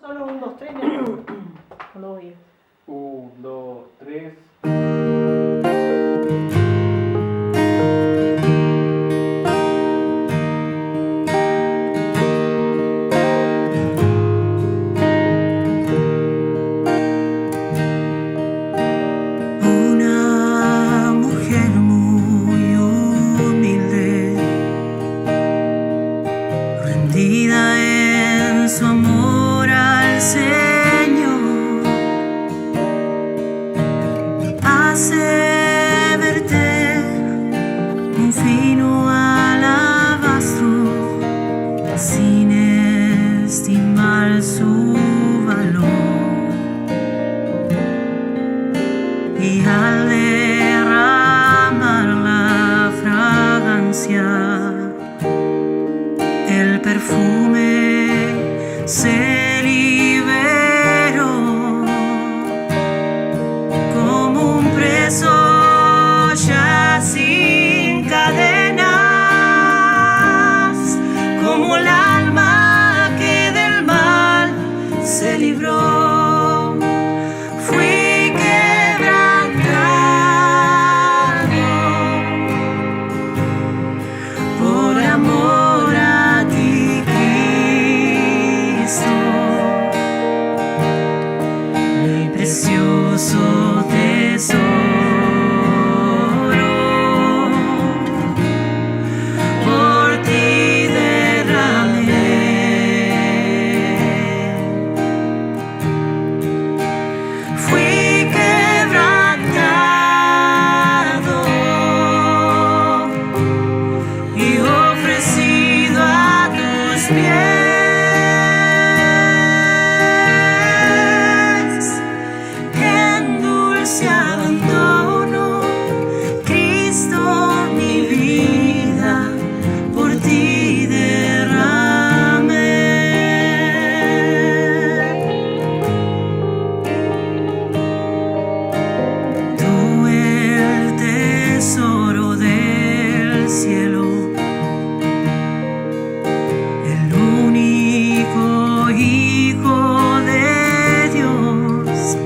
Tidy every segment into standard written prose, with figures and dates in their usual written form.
Solo 1, 2, 3, no lo oí. 1, 2, 3. Una mujer muy humilde, rendida en su amor al Señor, hace verter un fino alabastro sin estimar su valor, y al derramar la fragancia, el perfume se liberó como un preso ya sin cadenas, como el alma que del mal se libró. Fui quebrantado por amor a ti, Cristo, mi precioso tesoro, por ti derramé. Fui quebrantado y ofrecido a tus pies, en dulce abandono, Cristo, mi vida por ti derramé. Tú, el tesoro del cielo, el único Hijo de Dios,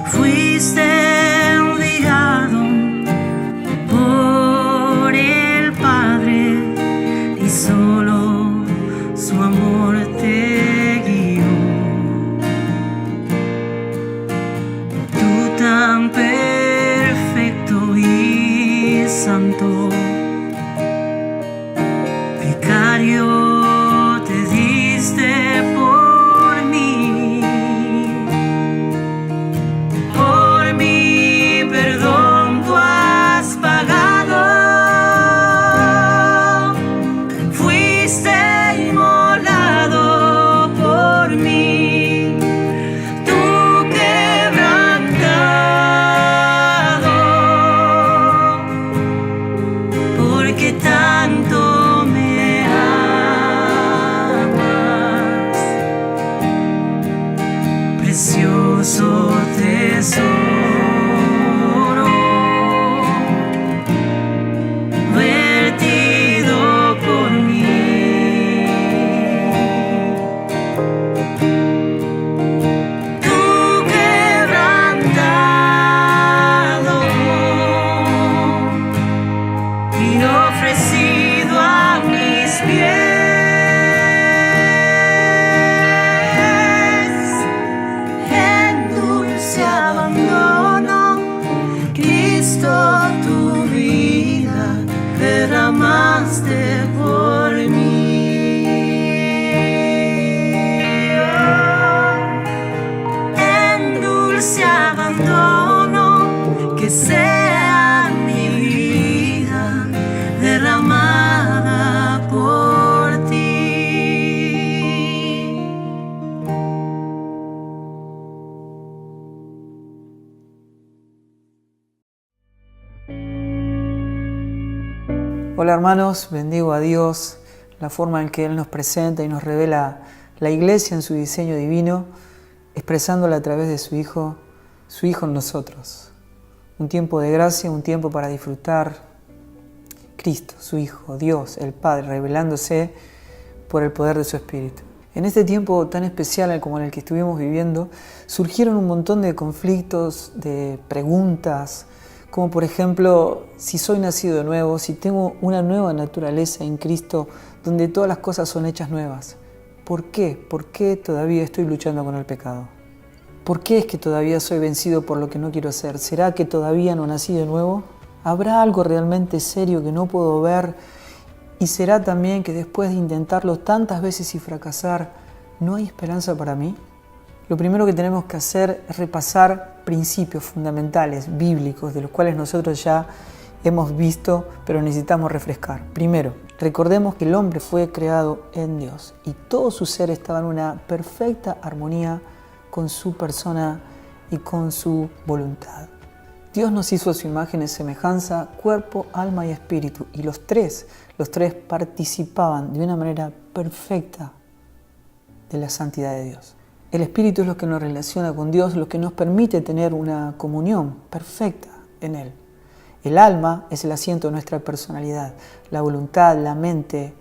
fuiste enviado por el Padre y solo su amor te guió. Tú tan perfecto y santo, vicario te diste por mí, por mi perdón tú has pagado, fuiste inmolado por mí, tú quebrantado, porque tanto me amas, precioso tesoro, vertido por mí. Tú quebrantado y ofrecido a mis pies, en dulce abandono, Cristo, tu vida derramaste por mí. En dulce abandono, que sea mi vida derramada por ti. Hola hermanos, bendigo a Dios, la forma en que Él nos presenta y nos revela la Iglesia en su diseño divino, expresándola a través de su Hijo en nosotros. Un tiempo de gracia, un tiempo para disfrutar Cristo, su Hijo, Dios, el Padre, revelándose por el poder de su Espíritu. En este tiempo tan especial como en el que estuvimos viviendo, surgieron un montón de conflictos, de preguntas, como por ejemplo, si soy nacido de nuevo, si tengo una nueva naturaleza en Cristo, donde todas las cosas son hechas nuevas. ¿Por qué? ¿Por qué todavía estoy luchando con el pecado? ¿Por qué es que todavía soy vencido por lo que no quiero hacer? ¿Será que todavía no nací de nuevo? ¿Habrá algo realmente serio que no puedo ver? ¿Y será también que después de intentarlo tantas veces y fracasar, no hay esperanza para mí? Lo primero que tenemos que hacer es repasar principios fundamentales, bíblicos, de los cuales nosotros ya hemos visto, pero necesitamos refrescar. Primero, recordemos que el hombre fue creado en Dios y todo su ser estaba en una perfecta armonía con su persona y con su voluntad. Dios nos hizo a su imagen y semejanza, cuerpo, alma y espíritu, y los tres participaban de una manera perfecta de la santidad de Dios. El espíritu es lo que nos relaciona con Dios, lo que nos permite tener una comunión perfecta en Él. El alma es el asiento de nuestra personalidad, la voluntad, la mente,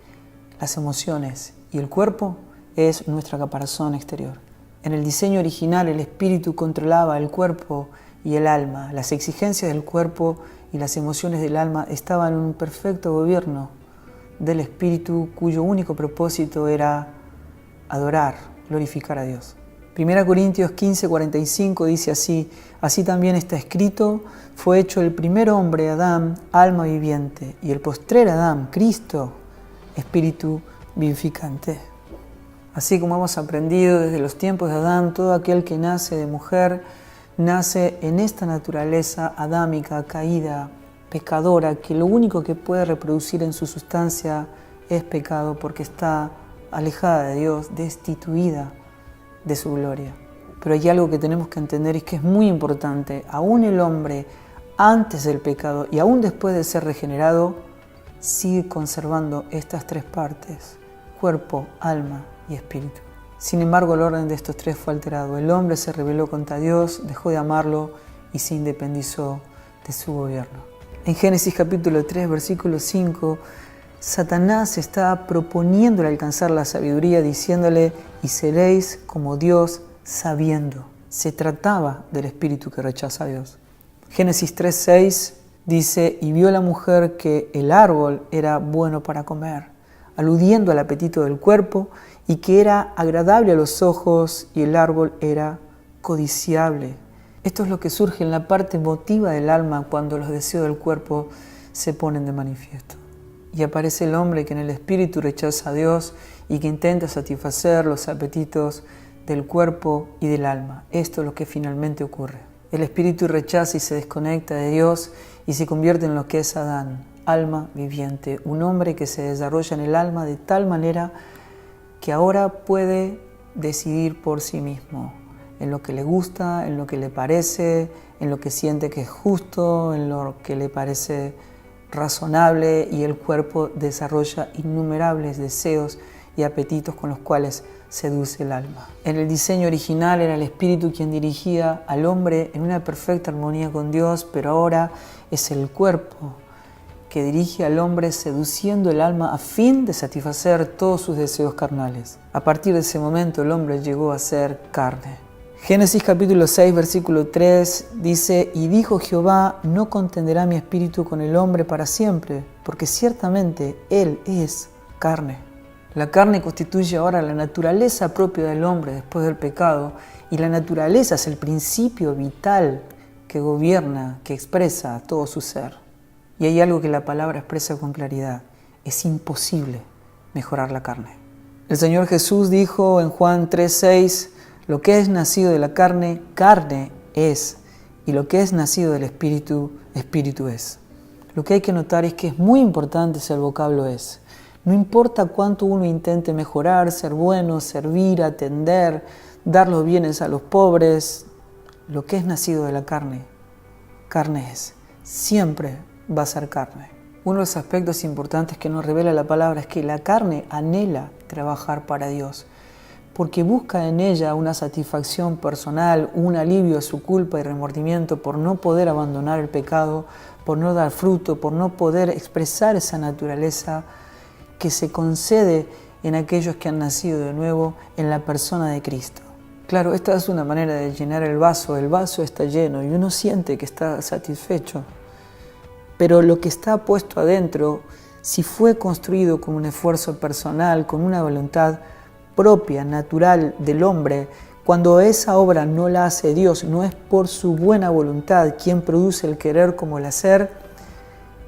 las emociones, y el cuerpo es nuestra caparazón exterior. En el diseño original, el espíritu controlaba el cuerpo y el alma. Las exigencias del cuerpo y las emociones del alma estaban en un perfecto gobierno del espíritu, cuyo único propósito era adorar, glorificar a Dios. 1 Corintios 15:45 dice así: así también está escrito, fue hecho el primer hombre, Adán, alma viviente, y el postrer Adán, Cristo, espíritu vivificante. Así como hemos aprendido desde los tiempos de Adán, todo aquel que nace de mujer nace en esta naturaleza adámica, caída, pecadora, que lo único que puede reproducir en su sustancia es pecado, porque está alejada de Dios, destituida de su gloria. Pero hay algo que tenemos que entender y que es muy importante. Aún el hombre, antes del pecado y aún después de ser regenerado, sigue conservando estas tres partes: cuerpo, alma y espíritu. Sin embargo, el orden de estos tres fue alterado. El hombre se rebeló contra Dios, dejó de amarlo y se independizó de su gobierno. En Génesis capítulo 3, versículo 5, Satanás está proponiéndole alcanzar la sabiduría, diciéndole: y seréis como Dios sabiendo. Se trataba del espíritu que rechaza a Dios. Génesis 3:6 dice: y vio la mujer que el árbol era bueno para comer, aludiendo al apetito del cuerpo, y que era agradable a los ojos, y el árbol era codiciable. Esto es lo que surge en la parte emotiva del alma cuando los deseos del cuerpo se ponen de manifiesto. Y aparece el hombre que en el espíritu rechaza a Dios y que intenta satisfacer los apetitos del cuerpo y del alma. Esto es lo que finalmente ocurre. El espíritu rechaza y se desconecta de Dios y se convierte en lo que es Adán, alma viviente, un hombre que se desarrolla en el alma de tal manera que ahora puede decidir por sí mismo, en lo que le gusta, en lo que le parece, en lo que siente que es justo, en lo que le parece razonable, y el cuerpo desarrolla innumerables deseos y apetitos con los cuales seduce el alma. En el diseño original era el espíritu quien dirigía al hombre en una perfecta armonía con Dios, pero ahora es el cuerpo que dirige al hombre seduciendo el alma a fin de satisfacer todos sus deseos carnales. A partir de ese momento el hombre llegó a ser carne. Génesis capítulo 6, versículo 3 dice: y dijo Jehová, no contenderá mi espíritu con el hombre para siempre, porque ciertamente él es carne. La carne constituye ahora la naturaleza propia del hombre después del pecado, y la naturaleza es el principio vital que gobierna, que expresa todo su ser. Y hay algo que la palabra expresa con claridad: es imposible mejorar la carne. El Señor Jesús dijo en Juan 3:6: lo que es nacido de la carne, carne es, y lo que es nacido del espíritu, espíritu es. Lo que hay que notar es que es muy importante el vocablo es. No importa cuánto uno intente mejorar, ser bueno, servir, atender, dar los bienes a los pobres, lo que es nacido de la carne, carne es. Siempre va a ser carne. Uno de los aspectos importantes que nos revela la palabra es que la carne anhela trabajar para Dios, porque busca en ella una satisfacción personal, un alivio a su culpa y remordimiento por no poder abandonar el pecado, por no dar fruto, por no poder expresar esa naturaleza que se concede en aquellos que han nacido de nuevo en la persona de Cristo. Claro, esta es una manera de llenar el vaso está lleno y uno siente que está satisfecho. Pero lo que está puesto adentro, si fue construido con un esfuerzo personal, con una voluntad propia, natural del hombre, cuando esa obra no la hace Dios, no es por su buena voluntad quien produce el querer como el hacer,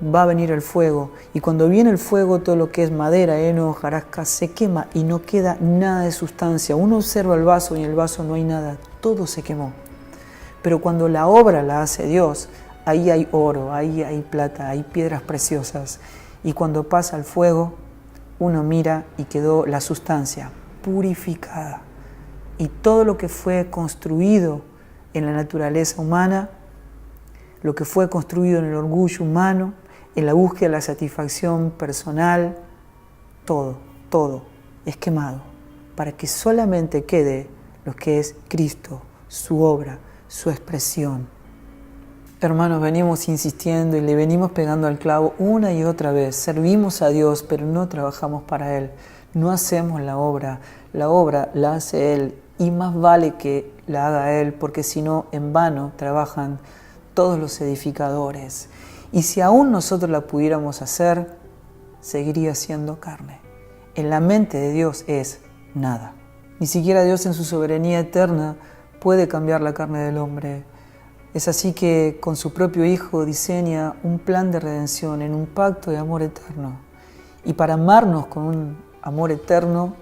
va a venir el fuego. Y cuando viene el fuego, todo lo que es madera, heno, hojarasca, se quema y no queda nada de sustancia. Uno observa el vaso y en el vaso no hay nada, todo se quemó. Pero cuando la obra la hace Dios, ahí hay oro, ahí hay plata, hay piedras preciosas. Y cuando pasa el fuego, uno mira y quedó la sustancia purificada. Y todo lo que fue construido en la naturaleza humana, lo que fue construido en el orgullo humano, en la búsqueda de la satisfacción personal, todo es quemado para que solamente quede lo que es Cristo, su obra, su expresión. Hermanos, venimos insistiendo y le venimos pegando al clavo una y otra vez. Servimos a Dios, pero no trabajamos para Él. No hacemos la obra la hace Él y más vale que la haga Él, porque si no, en vano trabajan todos los edificadores. Y si aún nosotros la pudiéramos hacer, seguiría siendo carne. En la mente de Dios es nada. Ni siquiera Dios en su soberanía eterna puede cambiar la carne del hombre. Es así que con su propio Hijo diseña un plan de redención en un pacto de amor eterno. Y para amarnos con un amor eterno,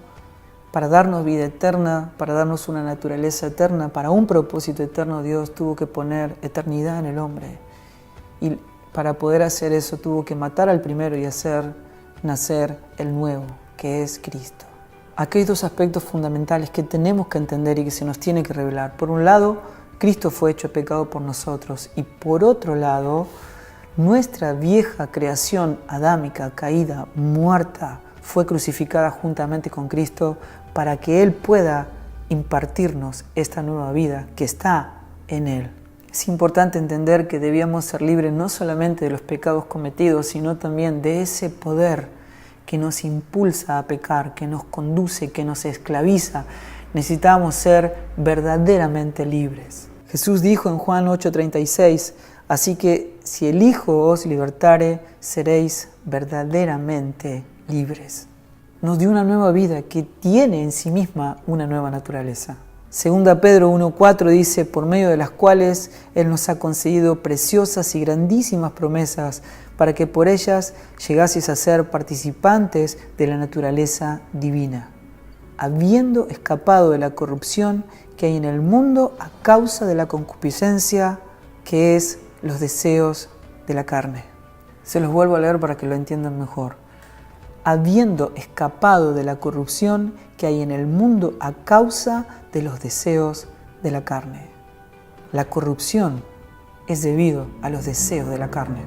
para darnos vida eterna, para darnos una naturaleza eterna, para un propósito eterno, Dios tuvo que poner eternidad en el hombre. Y para poder hacer eso tuvo que matar al primero y hacer nacer el nuevo, que es Cristo. Aquí hay dos aspectos fundamentales que tenemos que entender y que se nos tiene que revelar. Por un lado, Cristo fue hecho pecado por nosotros y por otro lado, nuestra vieja creación adámica, caída, muerta, fue crucificada juntamente con Cristo para que Él pueda impartirnos esta nueva vida que está en Él. Es importante entender que debíamos ser libres no solamente de los pecados cometidos, sino también de ese poder que nos impulsa a pecar, que nos conduce, que nos esclaviza. Necesitamos ser verdaderamente libres. Jesús dijo en Juan 8:36, así que si el Hijo os libertare, seréis verdaderamente libres. Nos dio una nueva vida que tiene en sí misma una nueva naturaleza. Segunda Pedro 1:4 dice, por medio de las cuales Él nos ha concedido preciosas y grandísimas promesas, para que por ellas llegaseis a ser participantes de la naturaleza divina, habiendo escapado de la corrupción que hay en el mundo a causa de la concupiscencia, que es los deseos de la carne. Se los vuelvo a leer para que lo entiendan mejor. Habiendo escapado de la corrupción que hay en el mundo a causa de los deseos de la carne. La corrupción es debido a los deseos de la carne.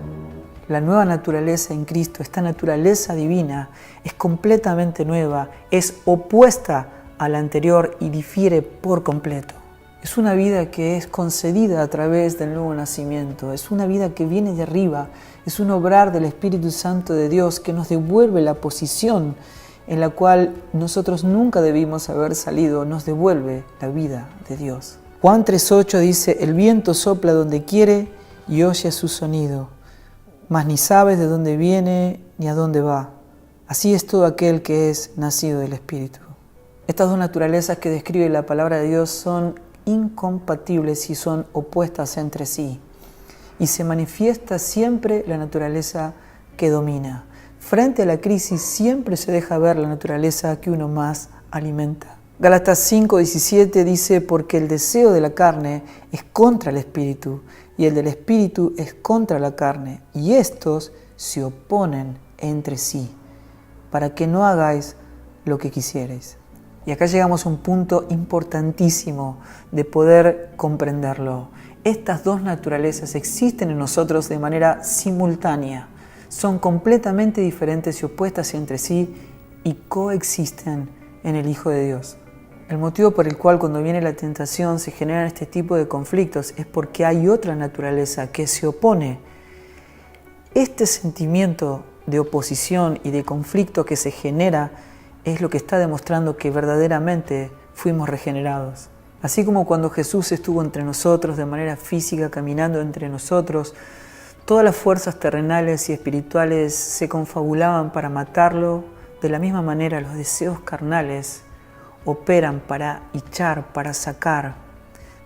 La nueva naturaleza en Cristo, esta naturaleza divina, es completamente nueva, es opuesta a la anterior y difiere por completo. Es una vida que es concedida a través del nuevo nacimiento, es una vida que viene de arriba, es un obrar del Espíritu Santo de Dios que nos devuelve la posición en la cual nosotros nunca debimos haber salido, nos devuelve la vida de Dios. Juan 3:8 dice, el viento sopla donde quiere y oye su sonido, mas ni sabes de dónde viene ni a dónde va. Así es todo aquel que es nacido del Espíritu. Estas dos naturalezas que describe la palabra de Dios son incompatibles y son opuestas entre sí. Y se manifiesta siempre la naturaleza que domina. Frente a la crisis siempre se deja ver la naturaleza que uno más alimenta. Gálatas 5:17 dice, porque el deseo de la carne es contra el espíritu, y el del espíritu es contra la carne, y estos se oponen entre sí, para que no hagáis lo que quisierais. Y acá llegamos a un punto importantísimo de poder comprenderlo. Estas dos naturalezas existen en nosotros de manera simultánea. Son completamente diferentes y opuestas entre sí y coexisten en el Hijo de Dios. El motivo por el cual cuando viene la tentación se generan este tipo de conflictos es porque hay otra naturaleza que se opone. Este sentimiento de oposición y de conflicto que se genera es lo que está demostrando que verdaderamente fuimos regenerados. Así como cuando Jesús estuvo entre nosotros de manera física, caminando entre nosotros, todas las fuerzas terrenales y espirituales se confabulaban para matarlo, de la misma manera los deseos carnales operan para echar, para sacar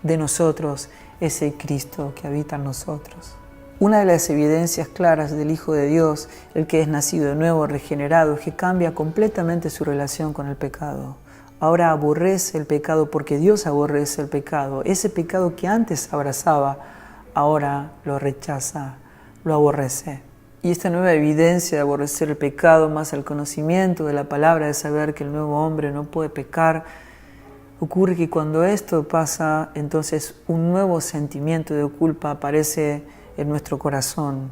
de nosotros ese Cristo que habita en nosotros. Una de las evidencias claras del Hijo de Dios, el que es nacido de nuevo, regenerado, es que cambia completamente su relación con el pecado. Ahora aborrece el pecado porque Dios aborrece el pecado. Ese pecado que antes abrazaba, ahora lo rechaza, lo aborrece. Y esta nueva evidencia de aborrecer el pecado, más el conocimiento de la palabra, de saber que el nuevo hombre no puede pecar, ocurre que cuando esto pasa, entonces un nuevo sentimiento de culpa aparece en nuestro corazón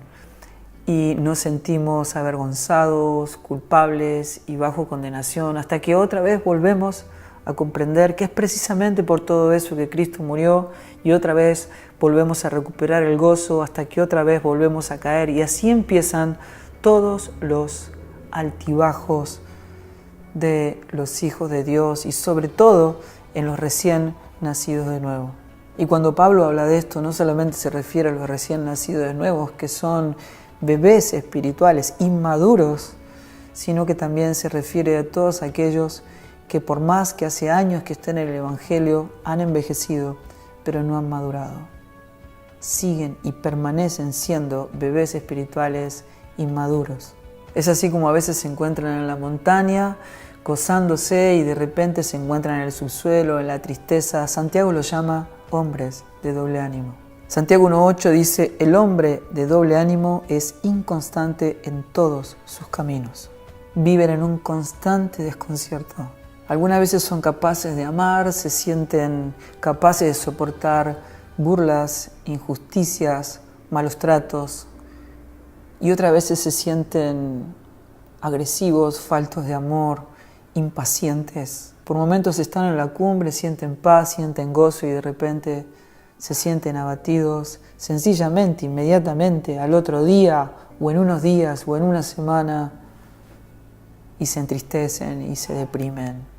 y nos sentimos avergonzados, culpables y bajo condenación, hasta que otra vez volvemos a comprender que es precisamente por todo eso que Cristo murió, y otra vez volvemos a recuperar el gozo, hasta que otra vez volvemos a caer, y así empiezan todos los altibajos de los hijos de Dios, y sobre todo en los recién nacidos de nuevo. Y cuando Pablo habla de esto, no solamente se refiere a los recién nacidos de nuevo, que son bebés espirituales inmaduros, sino que también se refiere a todos aquellos que por más que hace años que estén en el Evangelio, han envejecido, pero no han madurado. Siguen y permanecen siendo bebés espirituales inmaduros. Es así como a veces se encuentran en la montaña, gozándose, y de repente se encuentran en el subsuelo, en la tristeza. Santiago los llama hombres de doble ánimo. Santiago 1:8 dice: el hombre de doble ánimo es inconstante en todos sus caminos. Viven en un constante desconcierto. Algunas veces son capaces de amar, se sienten capaces de soportar burlas, injusticias, malos tratos, y otras veces se sienten agresivos, faltos de amor, impacientes. Por momentos están en la cumbre, sienten paz, sienten gozo, y de repente se sienten abatidos, sencillamente, inmediatamente, al otro día, o en unos días, o en una semana, y se entristecen y se deprimen.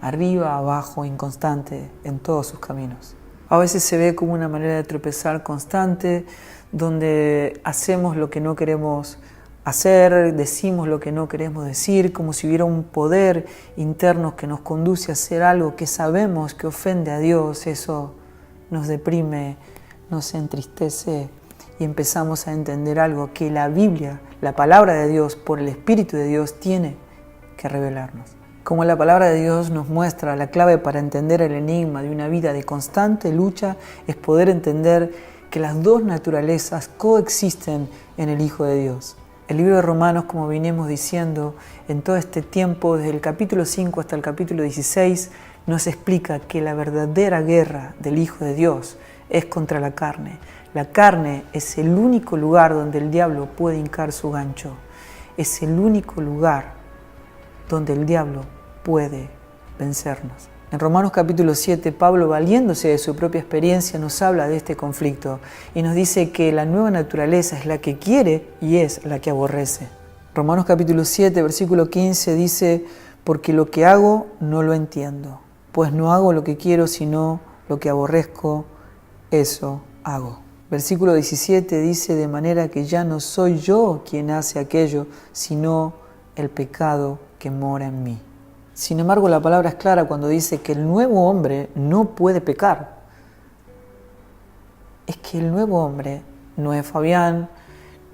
Arriba, abajo, inconstante en todos sus caminos. A veces se ve como una manera de tropezar constante, donde hacemos lo que no queremos hacer, decimos lo que no queremos decir, como si hubiera un poder interno que nos conduce a hacer algo que sabemos que ofende a Dios. Eso nos deprime, nos entristece, y empezamos a entender algo que la Biblia, la palabra de Dios, por el Espíritu de Dios, tiene que revelarnos. Como la palabra de Dios nos muestra, la clave para entender el enigma de una vida de constante lucha es poder entender que las dos naturalezas coexisten en el Hijo de Dios. El libro de Romanos, como vinimos diciendo en todo este tiempo, desde el capítulo 5 hasta el capítulo 16, nos explica que la verdadera guerra del Hijo de Dios es contra la carne. La carne es el único lugar donde el diablo puede hincar su gancho. Es el único lugar donde el diablo puede vencernos. En Romanos capítulo 7, Pablo, valiéndose de su propia experiencia, nos habla de este conflicto y nos dice que la nueva naturaleza es la que quiere y es la que aborrece. Romanos capítulo 7, versículo 15 dice: porque lo que hago no lo entiendo, pues no hago lo que quiero, sino lo que aborrezco, eso hago. Versículo 17 dice: de manera que ya no soy yo quien hace aquello, sino el pecado que mora en mí. Sin embargo, la palabra es clara cuando dice que el nuevo hombre no puede pecar. Es que el nuevo hombre no es Fabián,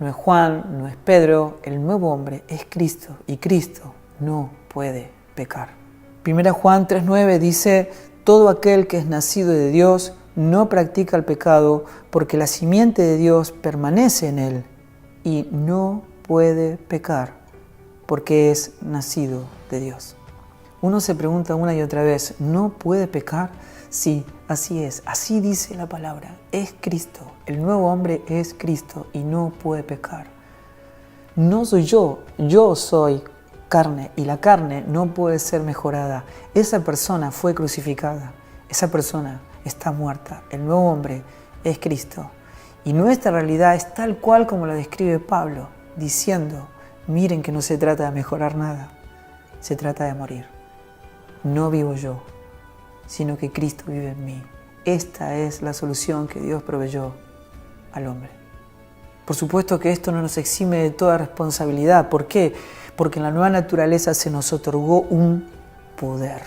no es Juan, no es Pedro. El nuevo hombre es Cristo, y Cristo no puede pecar. 1 Juan 3:9 dice: todo aquel que es nacido de Dios no practica el pecado, porque la simiente de Dios permanece en él y no puede pecar, porque es nacido de Dios. Uno se pregunta una y otra vez: ¿no puede pecar? Sí, así es, así dice la palabra. Es Cristo, el nuevo hombre es Cristo y no puede pecar. No soy yo soy carne, y la carne no puede ser mejorada. Esa persona fue crucificada, esa persona está muerta. El nuevo hombre es Cristo. Y nuestra realidad es tal cual como la describe Pablo, diciendo: miren que no se trata de mejorar nada, se trata de morir. No vivo yo, sino que Cristo vive en mí. Esta es la solución que Dios proveyó al hombre. Por supuesto que esto no nos exime de toda responsabilidad. ¿Por qué? Porque en la nueva naturaleza se nos otorgó un poder.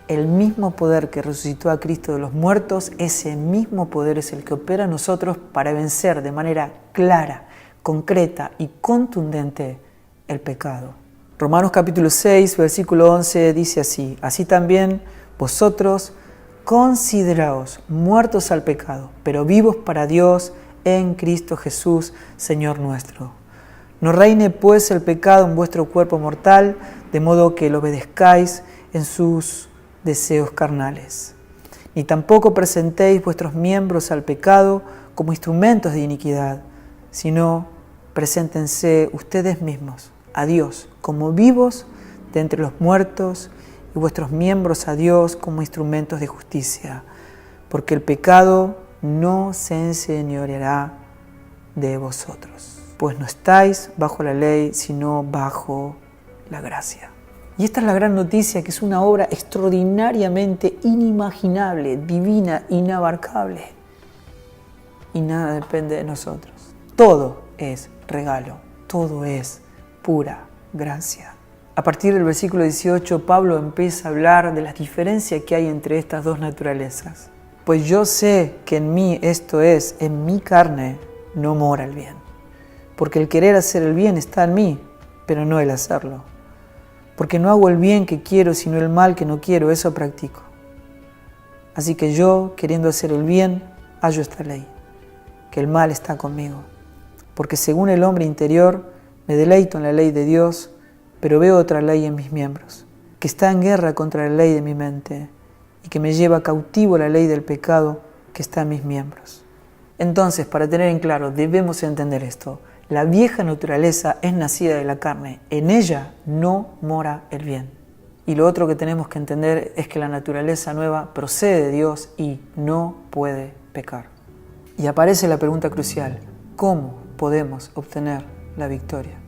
El mismo poder que resucitó a Cristo de los muertos, ese mismo poder es el que opera en nosotros para vencer de manera clara, concreta y contundente el pecado. Romanos capítulo 6, versículo 11 dice así: así también vosotros consideraos muertos al pecado, pero vivos para Dios en Cristo Jesús, Señor nuestro. No reine pues el pecado en vuestro cuerpo mortal, de modo que lo obedezcáis en sus deseos carnales. Ni tampoco presentéis vuestros miembros al pecado como instrumentos de iniquidad, sino preséntense ustedes mismos a Dios como vivos de entre los muertos y vuestros miembros a Dios como instrumentos de justicia, porque el pecado no se enseñoreará de vosotros, pues no estáis bajo la ley, sino bajo la gracia. Y esta es la gran noticia, que es una obra extraordinariamente inimaginable, divina, inabarcable. Y nada depende de nosotros. Todo es regalo, todo es pura gracia. A partir del versículo 18, Pablo empieza a hablar de las diferencias que hay entre estas dos naturalezas. Pues yo sé que en mí, esto es, en mi carne, no mora el bien. Porque el querer hacer el bien está en mí, pero no el hacerlo. Porque no hago el bien que quiero, sino el mal que no quiero, eso practico. Así que yo, queriendo hacer el bien, hallo esta ley, que el mal está conmigo. Porque según el hombre interior, me deleito en la ley de Dios, pero veo otra ley en mis miembros, que está en guerra contra la ley de mi mente, y que me lleva cautivo la ley del pecado que está en mis miembros. Entonces, para tener en claro, debemos entender esto. La vieja naturaleza es nacida de la carne, en ella no mora el bien. Y lo otro que tenemos que entender es que la naturaleza nueva procede de Dios y no puede pecar. Y aparece la pregunta crucial: ¿cómo podemos obtener la victoria?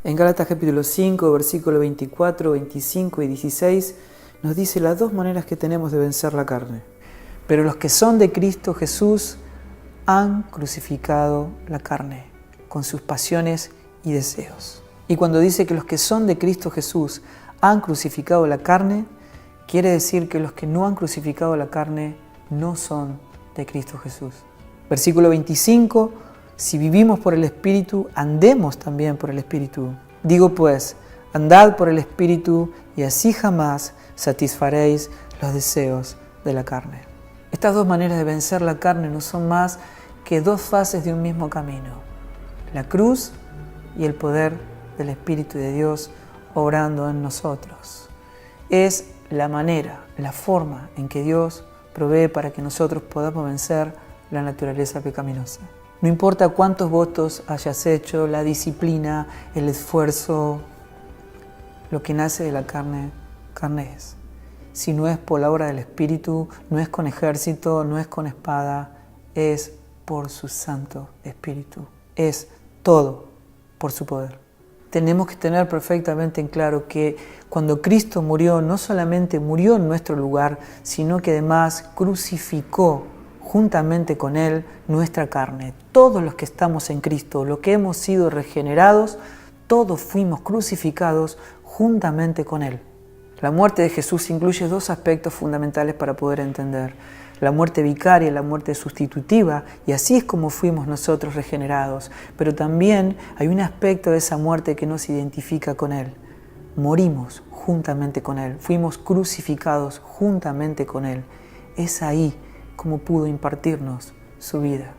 En Gálatas capítulo 5, versículo 24, 25 y 16, nos dice las dos maneras que tenemos de vencer la carne. Pero los que son de Cristo Jesús han crucificado la carne con sus pasiones y deseos. Y cuando dice que los que son de Cristo Jesús han crucificado la carne, quiere decir que los que no han crucificado la carne no son de Cristo Jesús. Versículo 25, si vivimos por el Espíritu, andemos también por el Espíritu. Digo pues, andad por el Espíritu y así jamás satisfaréis los deseos de la carne. Estas dos maneras de vencer la carne no son más que dos fases de un mismo camino: la cruz y el poder del Espíritu de Dios obrando en nosotros. Es la manera, la forma en que Dios provee para que nosotros podamos vencer la naturaleza pecaminosa. No importa cuántos votos hayas hecho, la disciplina, el esfuerzo, lo que nace de la carne, carne es. Si no es por la obra del Espíritu, no es con ejército, no es con espada, es por su Santo Espíritu. Es todo por su poder. Tenemos que tener perfectamente en claro que cuando Cristo murió, no solamente murió en nuestro lugar, sino que además crucificó juntamente con Él nuestra carne. Todos los que estamos en Cristo, los que hemos sido regenerados, todos fuimos crucificados juntamente con Él. La muerte de Jesús incluye dos aspectos fundamentales para poder entender: la muerte vicaria y la muerte sustitutiva, y así es como fuimos nosotros regenerados. Pero también hay un aspecto de esa muerte que nos identifica con Él. Morimos juntamente con Él, fuimos crucificados juntamente con Él. Es ahí como pudo impartirnos su vida.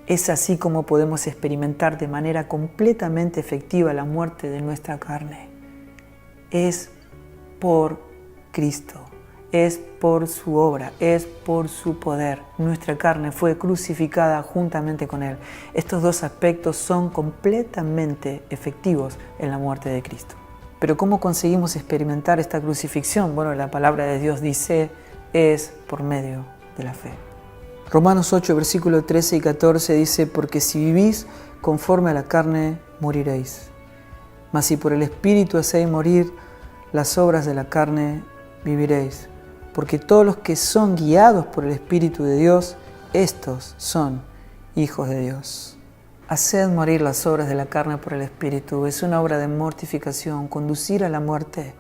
Es así como podemos experimentar de manera completamente efectiva la muerte de nuestra carne. Es por Cristo. Es por su obra, es por su poder. Nuestra carne fue crucificada juntamente con Él. Estos dos aspectos son completamente efectivos en la muerte de Cristo. Pero ¿cómo conseguimos experimentar esta crucifixión? Bueno, la palabra de Dios dice, es por medio de la fe. Romanos 8, versículos 13 y 14 dice, porque si vivís conforme a la carne, moriréis. Mas si por el Espíritu hacéis morir las obras de la carne viviréis, porque todos los que son guiados por el Espíritu de Dios, estos son hijos de Dios. Haced morir las obras de la carne por el Espíritu. Es una obra de mortificación, conducir a la muerte,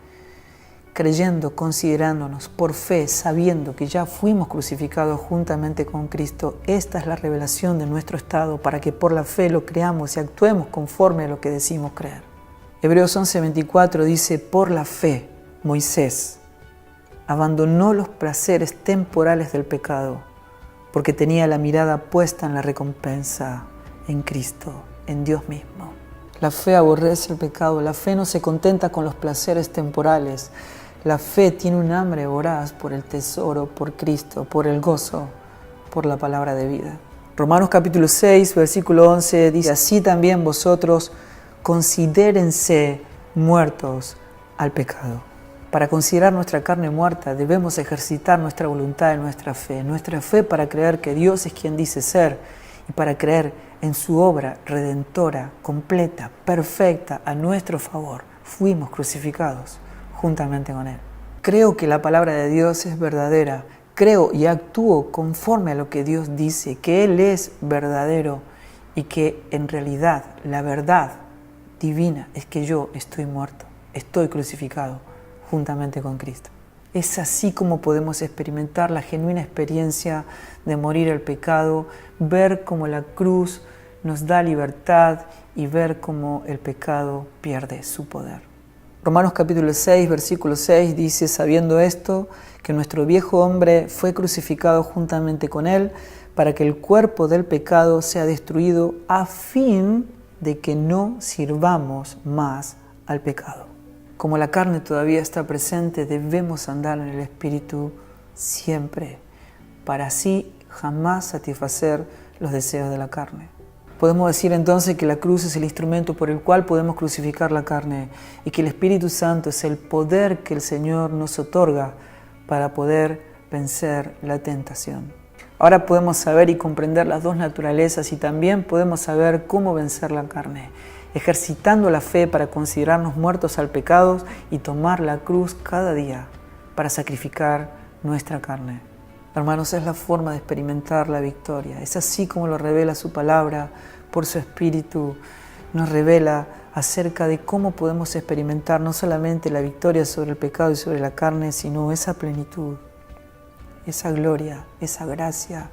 creyendo, considerándonos por fe, sabiendo que ya fuimos crucificados juntamente con Cristo. Esta es la revelación de nuestro estado, para que por la fe lo creamos y actuemos conforme a lo que decimos creer. Hebreos 11:24 dice: por la fe, Moisés abandonó los placeres temporales del pecado, porque tenía la mirada puesta en la recompensa, en Cristo, en Dios mismo. La fe aborrece el pecado, la fe no se contenta con los placeres temporales. La fe tiene un hambre voraz por el tesoro, por Cristo, por el gozo, por la palabra de vida. Romanos capítulo 6, versículo 11 dice: así también vosotros considérense muertos al pecado. Para considerar nuestra carne muerta debemos ejercitar nuestra voluntad y nuestra fe para creer que Dios es quien dice ser y para creer en su obra redentora, completa, perfecta, a nuestro favor. Fuimos crucificados juntamente con Él. Creo que la palabra de Dios es verdadera. Creo y actúo conforme a lo que Dios dice, que Él es verdadero y que en realidad la verdad divina es que yo estoy muerto, estoy crucificado juntamente con Cristo. Es así como podemos experimentar la genuina experiencia de morir al pecado, ver cómo la cruz nos da libertad y ver cómo el pecado pierde su poder. Romanos capítulo 6, versículo 6 dice: sabiendo esto, que nuestro viejo hombre fue crucificado juntamente con él, para que el cuerpo del pecado sea destruido, a fin de que no sirvamos más al pecado. Como la carne todavía está presente, debemos andar en el Espíritu siempre, para así jamás satisfacer los deseos de la carne. Podemos decir entonces que la cruz es el instrumento por el cual podemos crucificar la carne y que el Espíritu Santo es el poder que el Señor nos otorga para poder vencer la tentación. Ahora podemos saber y comprender las dos naturalezas y también podemos saber cómo vencer la carne, ejercitando la fe para considerarnos muertos al pecado y tomar la cruz cada día para sacrificar nuestra carne. Hermanos, es la forma de experimentar la victoria. Es así como lo revela su palabra por su Espíritu. Nos revela acerca de cómo podemos experimentar no solamente la victoria sobre el pecado y sobre la carne, sino esa plenitud, esa gloria, esa gracia,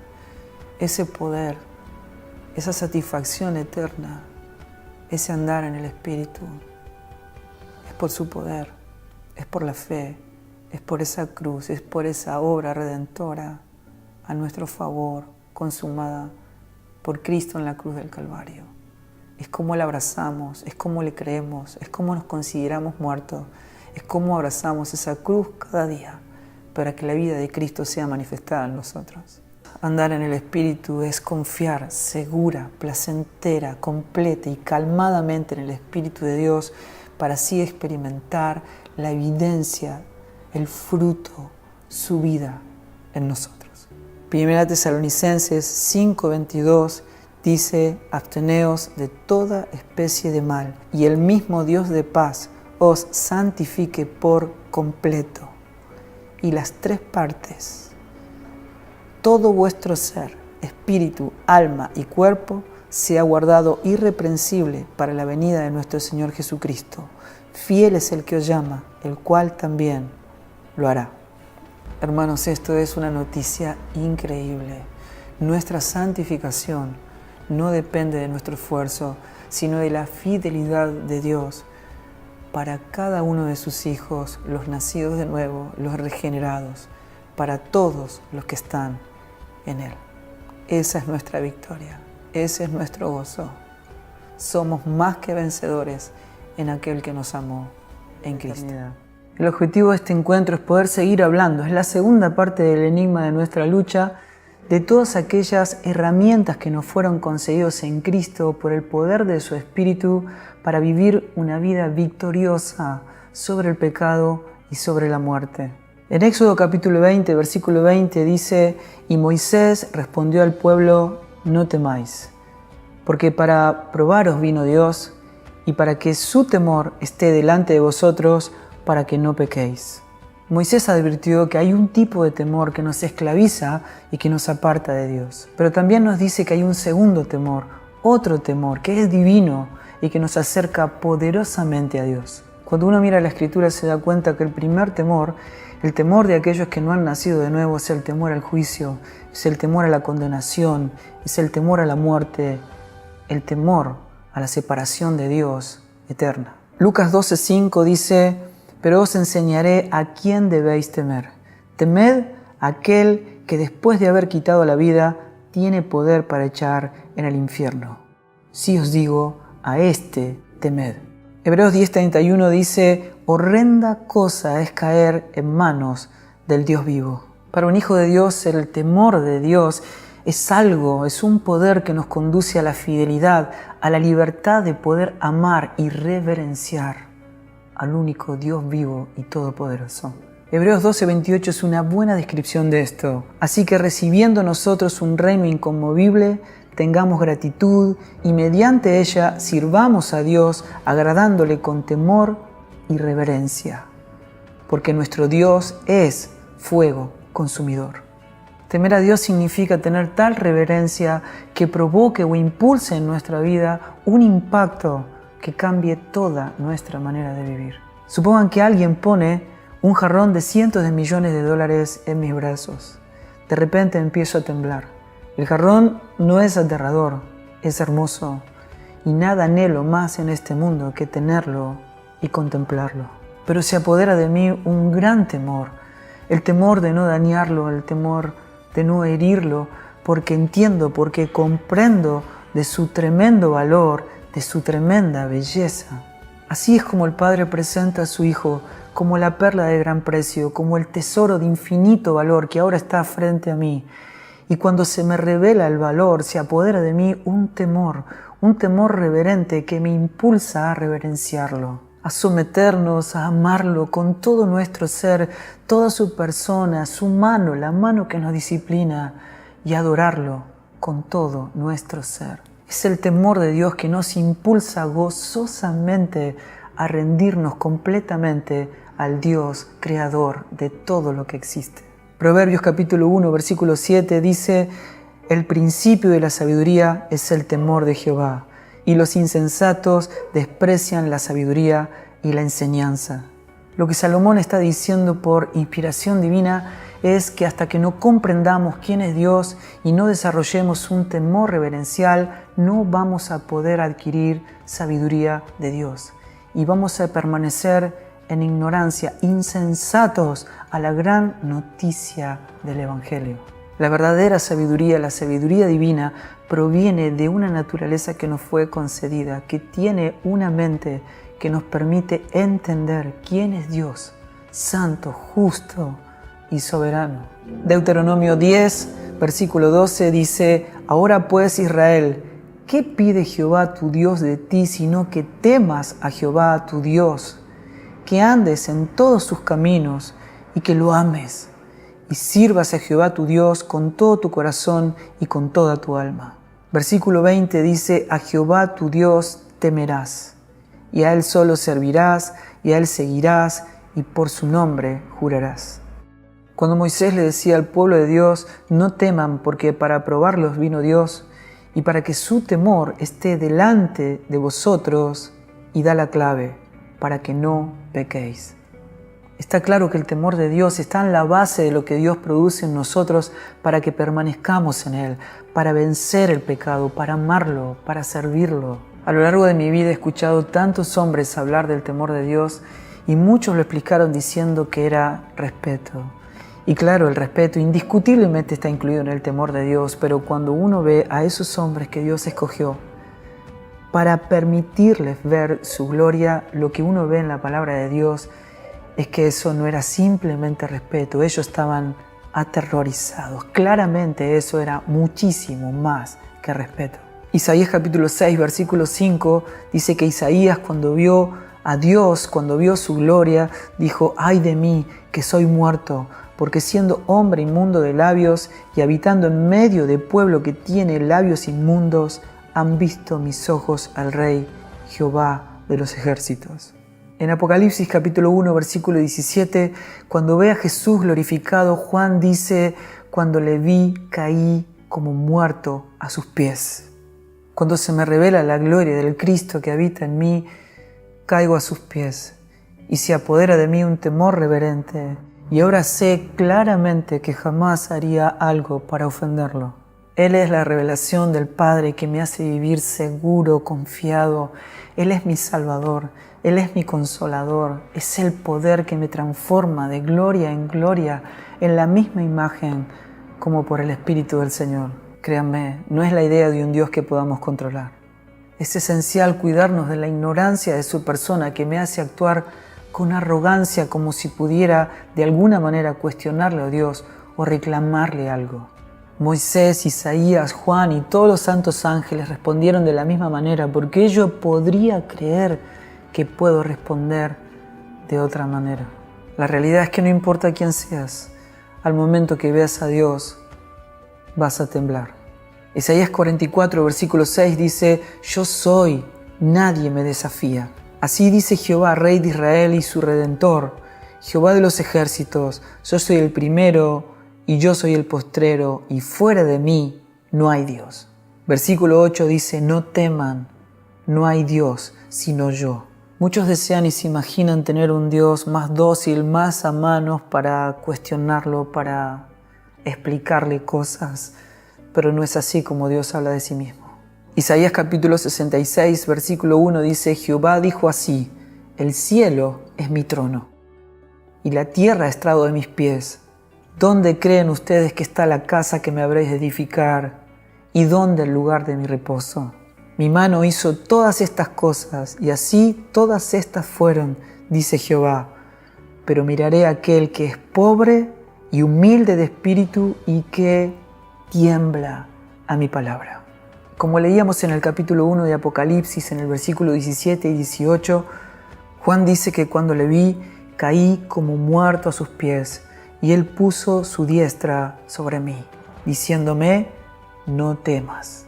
ese poder, esa satisfacción eterna, ese andar en el Espíritu. Es por su poder, es por la fe, es por esa cruz, es por esa obra redentora a nuestro favor, consumada por Cristo en la cruz del Calvario. Es como le abrazamos, es como le creemos, es como nos consideramos muertos, es como abrazamos esa cruz cada día para que la vida de Cristo sea manifestada en nosotros. Andar en el Espíritu es confiar segura, placentera, completa y calmadamente en el Espíritu de Dios para así experimentar la evidencia, el fruto, su vida en nosotros. Primera Tesalonicenses 5:22 dice: absteneos de toda especie de mal y el mismo Dios de paz os santifique por completo. Y las tres partes, todo vuestro ser, espíritu, alma y cuerpo, sea guardado irreprensible para la venida de nuestro Señor Jesucristo. Fiel es el que os llama, el cual también lo hará. Hermanos, esto es una noticia increíble. Nuestra santificación no depende de nuestro esfuerzo, sino de la fidelidad de Dios para cada uno de sus hijos, los nacidos de nuevo, los regenerados, para todos los que están en Él. Esa es nuestra victoria, ese es nuestro gozo. Somos más que vencedores en aquel que nos amó en Cristo. El objetivo de este encuentro es poder seguir hablando. Es la segunda parte del enigma de nuestra lucha, de todas aquellas herramientas que nos fueron concedidos en Cristo por el poder de su Espíritu para vivir una vida victoriosa sobre el pecado y sobre la muerte. En Éxodo capítulo 20, versículo 20 dice: y Moisés respondió al pueblo: no temáis, porque para probaros vino Dios y para que su temor esté delante de vosotros, para que no pequéis. Moisés advirtió que hay un tipo de temor que nos esclaviza y que nos aparta de Dios. Pero también nos dice que hay un segundo temor, otro temor, que es divino y que nos acerca poderosamente a Dios. Cuando uno mira la Escritura se da cuenta que el primer temor, el temor de aquellos que no han nacido de nuevo, es el temor al juicio, es el temor a la condenación, es el temor a la muerte, el temor a la separación de Dios eterna. Lucas 12:5 dice: pero os enseñaré a quién debéis temer. Temed a aquel que después de haber quitado la vida, tiene poder para echar en el infierno. Sí os digo, a este temed. Hebreos 10:31 dice: horrenda cosa es caer en manos del Dios vivo. Para un hijo de Dios, el temor de Dios es algo, es un poder que nos conduce a la fidelidad, a la libertad de poder amar y reverenciar al único Dios vivo y todopoderoso. Hebreos 12:28 es una buena descripción de esto. Así que recibiendo nosotros un reino inconmovible, tengamos gratitud y mediante ella sirvamos a Dios, agradándole con temor y reverencia. Porque nuestro Dios es fuego consumidor. Temer a Dios significa tener tal reverencia que provoque o impulse en nuestra vida un impacto que cambie toda nuestra manera de vivir. Supongan que alguien pone un jarrón de cientos de millones de dólares en mis brazos. De repente empiezo a temblar. El jarrón no es aterrador, es hermoso, y nada anhelo más en este mundo que tenerlo y contemplarlo. Pero se apodera de mí un gran temor, el temor de no dañarlo, el temor de no herirlo, porque entiendo, porque comprendo de su tremendo valor, de su tremenda belleza. Así es como el Padre presenta a su Hijo como la perla de gran precio, como el tesoro de infinito valor que ahora está frente a mí. Y cuando se me revela el valor, se apodera de mí un temor reverente que me impulsa a reverenciarlo, a someternos, a amarlo con todo nuestro ser, toda su persona, su mano, la mano que nos disciplina, y adorarlo con todo nuestro ser. Es el temor de Dios que nos impulsa gozosamente a rendirnos completamente al Dios creador de todo lo que existe. Proverbios capítulo 1, versículo 7 dice: el principio de la sabiduría es el temor de Jehová, y los insensatos desprecian la sabiduría y la enseñanza. Lo que Salomón está diciendo por inspiración divina es que hasta que no comprendamos quién es Dios y no desarrollemos un temor reverencial, no vamos a poder adquirir sabiduría de Dios. Y vamos a permanecer en ignorancia, insensatos a la gran noticia del Evangelio. La verdadera sabiduría, la sabiduría divina, proviene de una naturaleza que nos fue concedida, que tiene una mente que nos permite entender quién es Dios, santo, justo y soberano. Deuteronomio 10, versículo 12 dice: ahora pues, Israel, ¿qué pide Jehová tu Dios de ti, sino que temas a Jehová tu Dios, que andes en todos sus caminos y que lo ames, y sirvas a Jehová tu Dios con todo tu corazón y con toda tu alma? Versículo 20 dice: a Jehová tu Dios temerás, y a Él solo servirás, y a Él seguirás, y por su nombre jurarás. Cuando Moisés le decía al pueblo de Dios: no teman, porque para probarlos vino Dios, y para que su temor esté delante de vosotros, y da la clave: para que no pequéis. Está claro que el temor de Dios está en la base de lo que Dios produce en nosotros para que permanezcamos en Él, para vencer el pecado, para amarlo, para servirlo. A lo largo de mi vida he escuchado tantos hombres hablar del temor de Dios y muchos lo explicaron diciendo que era respeto. Y claro, el respeto indiscutiblemente está incluido en el temor de Dios, pero cuando uno ve a esos hombres que Dios escogió para permitirles ver su gloria, lo que uno ve en la palabra de Dios es que eso no era simplemente respeto, ellos estaban aterrorizados. Claramente eso era muchísimo más que respeto. Isaías capítulo 6, versículo 5 dice que Isaías, cuando vio a Dios, cuando vio su gloria, dijo: ay de mí, que soy muerto, porque siendo hombre inmundo de labios y habitando en medio de pueblo que tiene labios inmundos, han visto mis ojos al Rey, Jehová de los ejércitos. En Apocalipsis capítulo 1, versículo 17, cuando ve a Jesús glorificado, Juan dice, cuando le vi, caí como muerto a sus pies. Cuando se me revela la gloria del Cristo que habita en mí, caigo a sus pies y se apodera de mí un temor reverente. Y ahora sé claramente que jamás haría algo para ofenderlo. Él es la revelación del Padre que me hace vivir seguro, confiado. Él es mi Salvador, Él es mi Consolador. Es el poder que me transforma de gloria en gloria en la misma imagen como por el Espíritu del Señor. Créanme, no es la idea de un Dios que podamos controlar. Es esencial cuidarnos de la ignorancia de su persona que me hace actuar con arrogancia como si pudiera de alguna manera cuestionarle a Dios o reclamarle algo. Moisés, Isaías, Juan y todos los santos ángeles respondieron de la misma manera porque yo podría creer que puedo responder de otra manera. La realidad es que no importa quién seas, al momento que veas a Dios vas a temblar. Isaías 44, versículo 6 dice, yo soy, nadie me desafía. Así dice Jehová, Rey de Israel y su Redentor, Jehová de los ejércitos, yo soy el primero y yo soy el postrero, y fuera de mí no hay Dios. Versículo 8 dice, no teman, no hay Dios sino yo. Muchos desean y se imaginan tener un Dios más dócil, más a manos para cuestionarlo, para explicarle cosas, pero no es así como Dios habla de sí mismo. Isaías capítulo 66, versículo 1 dice, Jehová dijo así, el cielo es mi trono y la tierra estrado de mis pies. ¿Dónde creen ustedes que está la casa que me habréis de edificar? ¿Y dónde el lugar de mi reposo? Mi mano hizo todas estas cosas, y así todas estas fueron, dice Jehová. Pero miraré a aquel que es pobre y humilde de espíritu y que tiembla a mi palabra. Como leíamos en el capítulo 1 de Apocalipsis, en el versículo 17 y 18, Juan dice que cuando le vi, caí como muerto a sus pies. Y él puso su diestra sobre mí, diciéndome, no temas.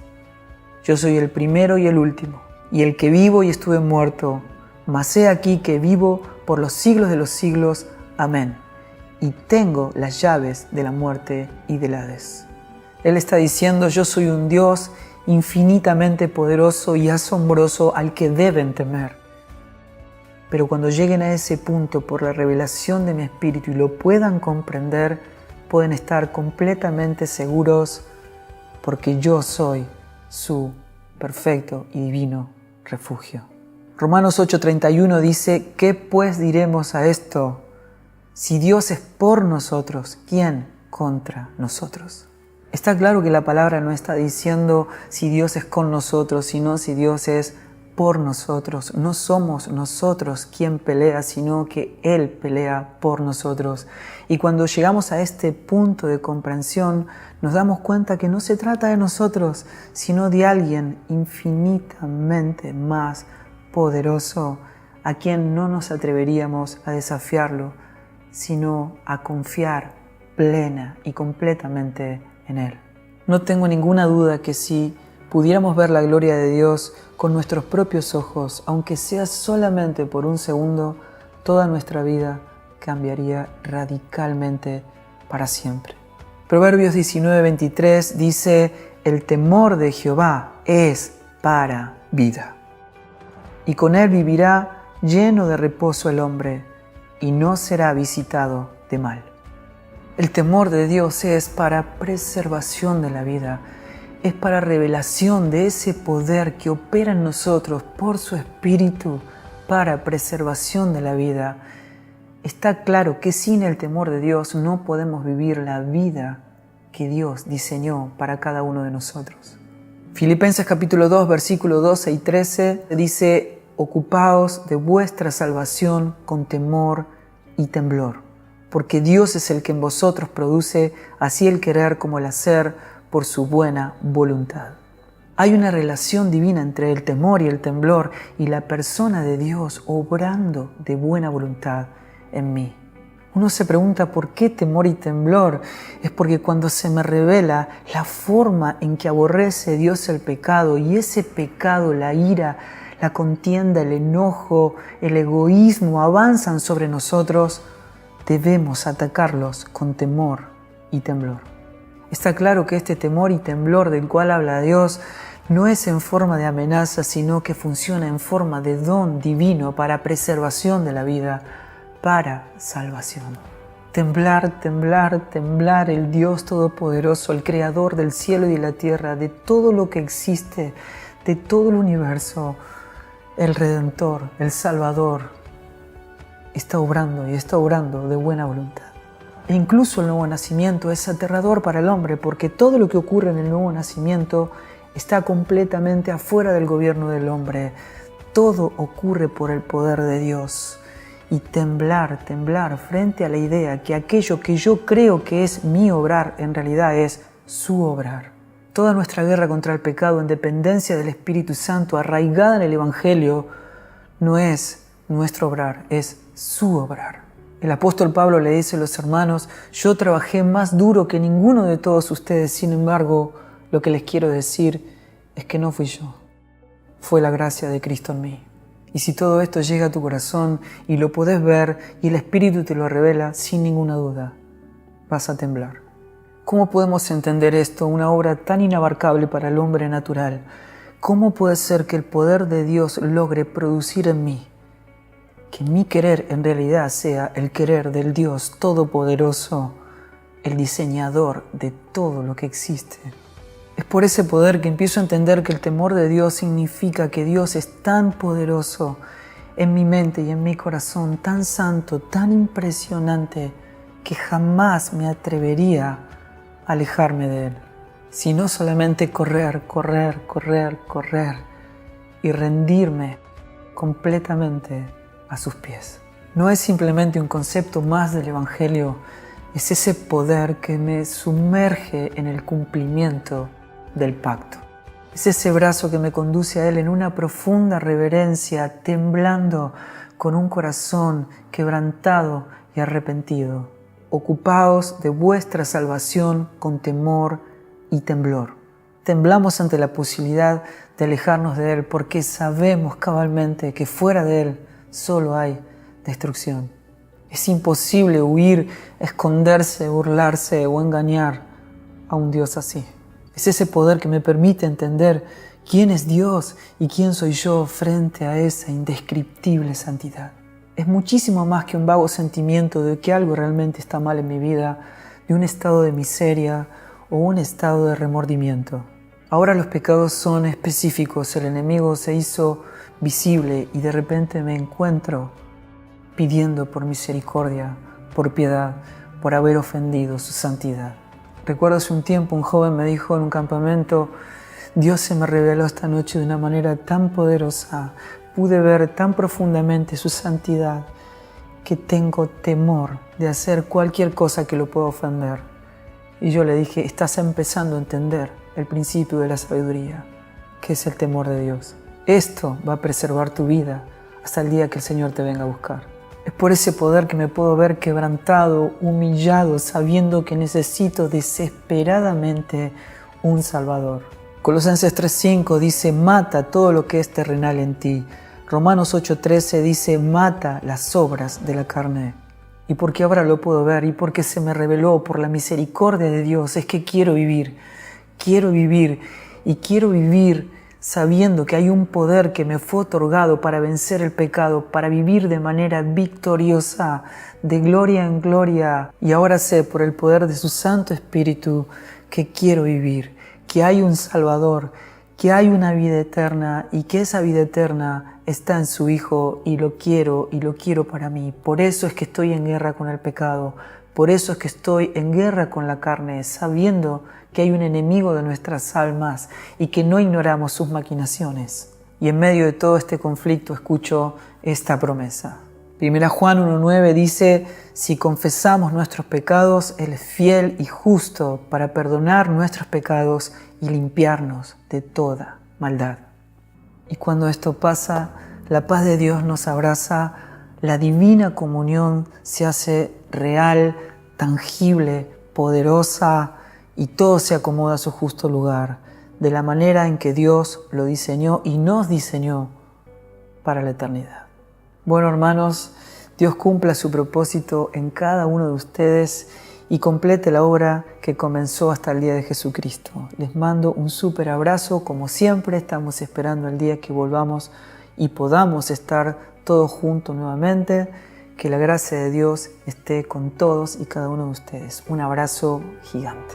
Yo soy el primero y el último, y el que vivo y estuve muerto, mas he aquí que vivo por los siglos de los siglos. Amén. Y tengo las llaves de la muerte y del Hades. Él está diciendo, yo soy un Dios infinitamente poderoso y asombroso al que deben temer. Pero cuando lleguen a ese punto por la revelación de mi espíritu y lo puedan comprender, pueden estar completamente seguros porque yo soy su perfecto y divino refugio. Romanos 8:31 dice, ¿qué pues diremos a esto? Si Dios es por nosotros, ¿quién contra nosotros? Está claro que la palabra no está diciendo si Dios es con nosotros, sino si Dios es por nosotros. No somos nosotros quien pelea, sino que Él pelea por nosotros. Y cuando llegamos a este punto de comprensión, nos damos cuenta que no se trata de nosotros, sino de alguien infinitamente más poderoso, a quien no nos atreveríamos a desafiarlo, sino a confiar plena y completamente en Él. No tengo ninguna duda que si pudiéramos ver la gloria de Dios con nuestros propios ojos, aunque sea solamente por un segundo, toda nuestra vida cambiaría radicalmente para siempre. Proverbios 19:23 dice, el temor de Jehová es para vida, y con él vivirá lleno de reposo el hombre, y no será visitado de mal. El temor de Dios es para preservación de la vida, es para revelación de ese poder que opera en nosotros por su Espíritu para preservación de la vida. Está claro que sin el temor de Dios no podemos vivir la vida que Dios diseñó para cada uno de nosotros. Filipenses capítulo 2, versículos 12 y 13 dice, ocupaos de vuestra salvación con temor y temblor, porque Dios es el que en vosotros produce así el querer como el hacer por su buena voluntad. Hay una relación divina entre el temor y el temblor y la persona de Dios obrando de buena voluntad en mí. Uno se pregunta ¿por qué temor y temblor? Es porque cuando se me revela la forma en que aborrece Dios el pecado y ese pecado, la ira, la contienda, el enojo, el egoísmo avanzan sobre nosotros, debemos atacarlos con temor y temblor. Está claro que este temor y temblor del cual habla Dios no es en forma de amenaza, sino que funciona en forma de don divino para preservación de la vida, para salvación. Temblar, temblar, temblar, el Dios Todopoderoso, el Creador del cielo y de la tierra, de todo lo que existe, de todo el universo, el Redentor, el Salvador, está obrando y está obrando de buena voluntad. E incluso el nuevo nacimiento es aterrador para el hombre, porque todo lo que ocurre en el nuevo nacimiento está completamente afuera del gobierno del hombre. Todo ocurre por el poder de Dios. Y temblar, temblar frente a la idea que aquello que yo creo que es mi obrar, en realidad es su obrar. Toda nuestra guerra contra el pecado en dependencia del Espíritu Santo, arraigada en el Evangelio, no es nuestro obrar, es su obrar. El apóstol Pablo le dice a los hermanos: yo trabajé más duro que ninguno de todos ustedes, sin embargo, lo que les quiero decir es que no fui yo, fue la gracia de Cristo en mí. Y si todo esto llega a tu corazón y lo podés ver y el Espíritu te lo revela, sin ninguna duda, vas a temblar. ¿Cómo podemos entender esto, una obra tan inabarcable para el hombre natural? ¿Cómo puede ser que el poder de Dios logre producir en mí que mi querer en realidad sea el querer del Dios Todopoderoso, el diseñador de todo lo que existe? Es por ese poder que empiezo a entender que el temor de Dios significa que Dios es tan poderoso en mi mente y en mi corazón, tan santo, tan impresionante, que jamás me atrevería a alejarme de Él, sino solamente correr, correr, correr, correr y rendirme completamente a sus pies. No es simplemente un concepto más del Evangelio, es ese poder que me sumerge en el cumplimiento del pacto. Es ese brazo que me conduce a Él en una profunda reverencia, temblando con un corazón quebrantado y arrepentido. Ocupaos de vuestra salvación con temor y temblor. Temblamos ante la posibilidad de alejarnos de Él porque sabemos cabalmente que fuera de Él solo hay destrucción. Es imposible huir, esconderse, burlarse o engañar a un Dios así. Es ese poder que me permite entender quién es Dios y quién soy yo frente a esa indescriptible santidad. Es muchísimo más que un vago sentimiento de que algo realmente está mal en mi vida, de un estado de miseria o un estado de remordimiento. Ahora los pecados son específicos, el enemigo se hizo visible y de repente me encuentro pidiendo por misericordia, por piedad, por haber ofendido su santidad. Recuerdo hace un tiempo un joven me dijo en un campamento: Dios se me reveló esta noche de una manera tan poderosa, pude ver tan profundamente su santidad que tengo temor de hacer cualquier cosa que lo pueda ofender. Y yo le dije: estás empezando a entender el principio de la sabiduría, que es el temor de Dios. Esto va a preservar tu vida hasta el día que el Señor te venga a buscar. Es por ese poder que me puedo ver quebrantado, humillado, sabiendo que necesito desesperadamente un Salvador. Colosenses 3:5 dice: mata todo lo que es terrenal en ti. Romanos 8:13 dice: mata las obras de la carne. Y porque ahora lo puedo ver y porque se me reveló por la misericordia de Dios, es que quiero vivir y quiero vivir sabiendo que hay un poder que me fue otorgado para vencer el pecado, para vivir de manera victoriosa, de gloria en gloria. Y ahora sé por el poder de su Santo Espíritu que quiero vivir, que hay un Salvador, que hay una vida eterna y que esa vida eterna está en su Hijo y lo quiero para mí. Por eso es que estoy en guerra con el pecado, por eso es que estoy en guerra con la carne, sabiendo que hay un enemigo de nuestras almas y que no ignoramos sus maquinaciones. Y en medio de todo este conflicto escucho esta promesa. 1 Juan 1:9 dice: si confesamos nuestros pecados, Él es fiel y justo para perdonar nuestros pecados y limpiarnos de toda maldad. Y cuando esto pasa, la paz de Dios nos abraza, la divina comunión se hace real, tangible, poderosa, y todo se acomoda a su justo lugar, de la manera en que Dios lo diseñó y nos diseñó para la eternidad. Bueno, hermanos, Dios cumpla su propósito en cada uno de ustedes y complete la obra que comenzó hasta el día de Jesucristo. Les mando un súper abrazo. Como siempre, estamos esperando el día que volvamos y podamos estar todos juntos nuevamente. Que la gracia de Dios esté con todos y cada uno de ustedes. Un abrazo gigante.